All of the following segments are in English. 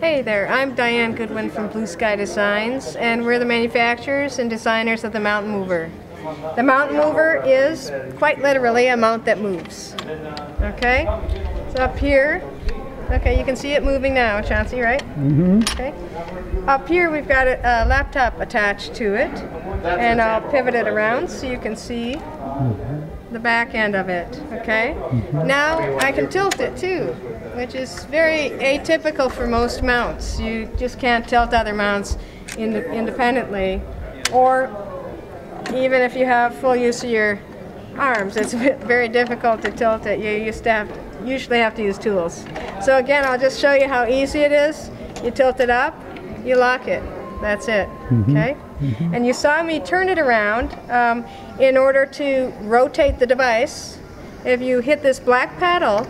Hey there, I'm Diane Goodwin from Blue Sky Designs, and we're the manufacturers and designers of the Mountain Mover. The Mountain Mover is quite literally a mount that moves. Okay? So up here, okay, you can see it moving now, Chauncey, right? Mm-hmm. Okay. Up here we've got a laptop attached to it, and I'll pivot it around so you can see the back end of it. Okay? Now I can tilt it too, which is very atypical for most mounts. You just can't tilt other mounts independently, or even if you have full use of your arms, it's very difficult to tilt it. You usually have to use tools. So again, I'll just show you how easy it is. You tilt it up, you lock it. That's it. Okay? And you saw me turn it around in order to rotate the device. If you hit this black paddle,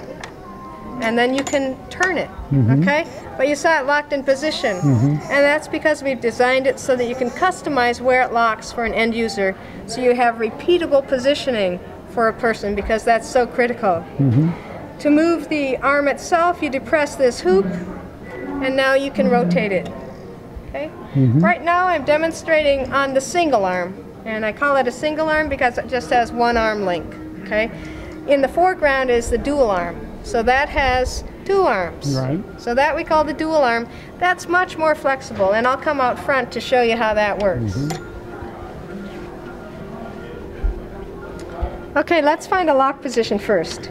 and then you can turn it, okay? But you saw it locked in position, and that's because we've designed it so that you can customize where it locks for an end user, so you have repeatable positioning for a person, because that's so critical. To move the arm itself, you depress this hoop, and now you can rotate it. Okay? Right now I'm demonstrating on the single arm, and I call it a single arm because it just has one arm link. Okay? In the foreground is the dual arm. So that has two arms. Right. So that we call the dual arm. That's much more flexible, and I'll come out front to show you how that works. Okay, let's find a lock position first.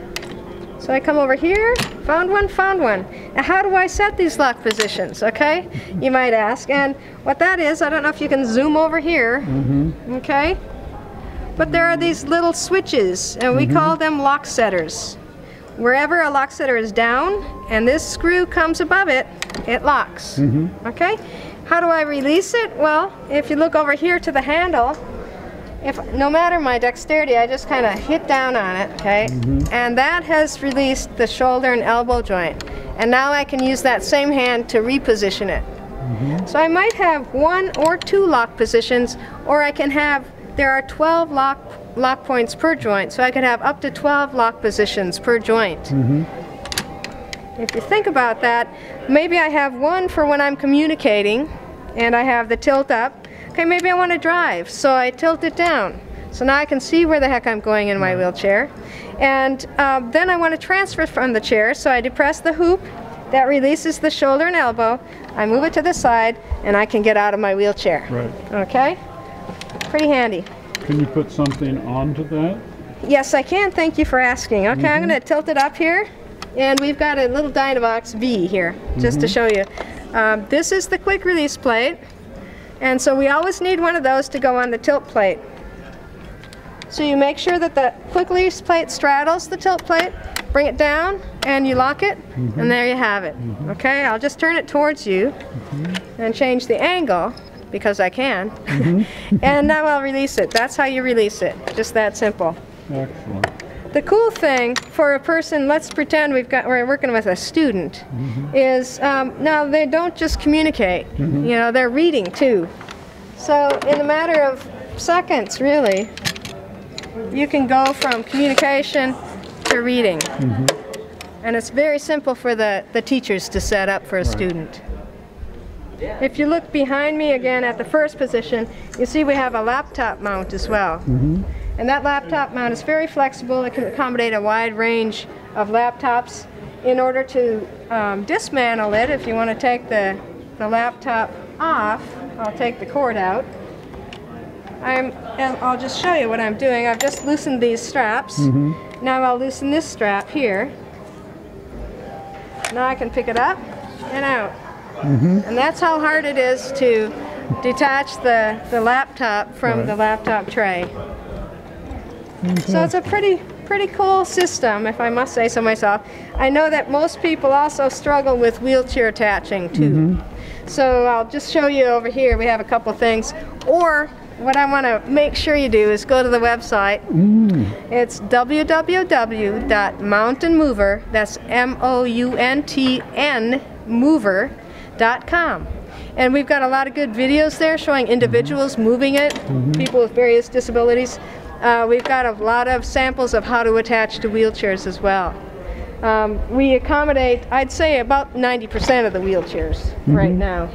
So I come over here, found one, found one. Now how do I set these lock positions, okay? You might ask. And what that is, I don't know if you can zoom over here, okay? But there are these little switches, and we call them lock setters. Wherever a lock setter is down and this screw comes above it, it locks. Okay? How do I release it? Well, if you look over here to the handle, no matter my dexterity, I just kind of hit down on it, okay? And that has released the shoulder and elbow joint. And now I can use that same hand to reposition it. So I might have one or two lock positions, or I can have, there are 12 lock points per joint, so I could have up to 12 lock positions per joint. If you think about that, maybe I have one for when I'm communicating, and I have the tilt up. Okay, maybe I want to drive, so I tilt it down. So now I can see where the heck I'm going in my wheelchair. And then I want to transfer from the chair, so I depress the hoop. That releases the shoulder and elbow. I move it to the side, and I can get out of my wheelchair. Right. Okay? Pretty handy. Can you put something onto that? Yes, I can. Thank you for asking. Okay, I'm going to tilt it up here, and we've got a little Dynavox V here, just to show you. This is the quick release plate, and so we always need one of those to go on the tilt plate. So you make sure that the quick release plate straddles the tilt plate, bring it down, and you lock it, and there you have it. Okay, I'll just turn it towards you and change the angle, because I can, and now I'll release it. That's how you release it, just that simple. Excellent. The cool thing for a person, let's pretend we're working with a student, is now they don't just communicate, you know, they're reading too. So in a matter of seconds, really, you can go from communication to reading. And it's very simple for the teachers to set up for a student. If you look behind me again at the first position, you see we have a laptop mount as well. And that laptop mount is very flexible. It can accommodate a wide range of laptops. In order to dismantle it, if you want to take the laptop off, I'll take the cord out. And I'll just show you what I'm doing. I've just loosened these straps. Now I'll loosen this strap here. Now I can pick it up and out. And that's how hard it is to detach the laptop from the laptop tray. So it's a pretty cool system, if I must say so myself. I know that most people also struggle with wheelchair attaching too. So I'll just show you over here. We have a couple things. Or what I want to make sure you do is go to the website. It's www.mountainmover, that's M-O-U-N-T-N, mover.com. And we've got a lot of good videos there showing individuals moving it, people with various disabilities. We've got a lot of samples of how to attach to wheelchairs as well. We accommodate, I'd say, about 90% of the wheelchairs right now.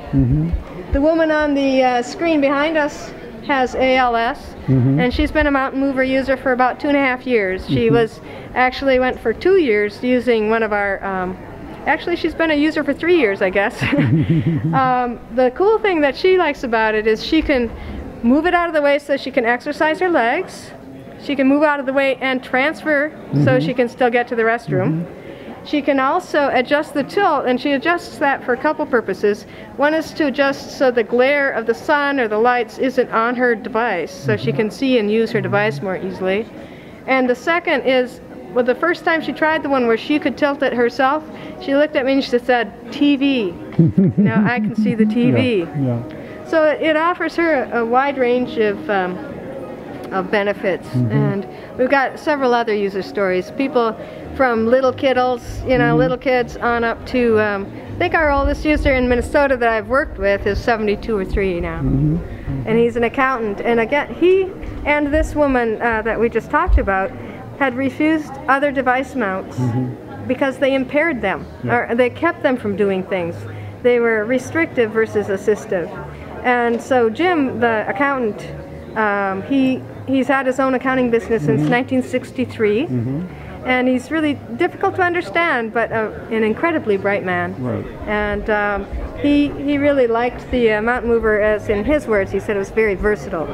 The woman on the screen behind us has ALS, and she's been a mountain mover user for about 2.5 years. She actually went for 2 years using one of our, actually she's been a user for 3 years, I guess. The cool thing that she likes about it is she can move it out of the way so she can exercise her legs. She can move out of the way and transfer so she can still get to the restroom. She can also adjust the tilt, and she adjusts that for a couple purposes. One is to adjust so the glare of the sun or the lights isn't on her device, so she can see and use her device more easily. And the second is, well, the first time she tried the one where she could tilt it herself, she looked at me and she said, TV. Now I can see the TV. So it offers her a wide range of benefits. And we've got several other user stories. People from little kiddos, you know, little kids on up to, I think our oldest user in Minnesota that I've worked with is 72 or 3 now. And he's an accountant. And again, he and this woman that we just talked about had refused other device mounts because they impaired them, or they kept them from doing things. They were restrictive versus assistive. And so Jim, the accountant, he's had his own accounting business since 1963. And he's really difficult to understand, but an incredibly bright man. And he really liked the mountain mover, as in his words, he said it was very versatile.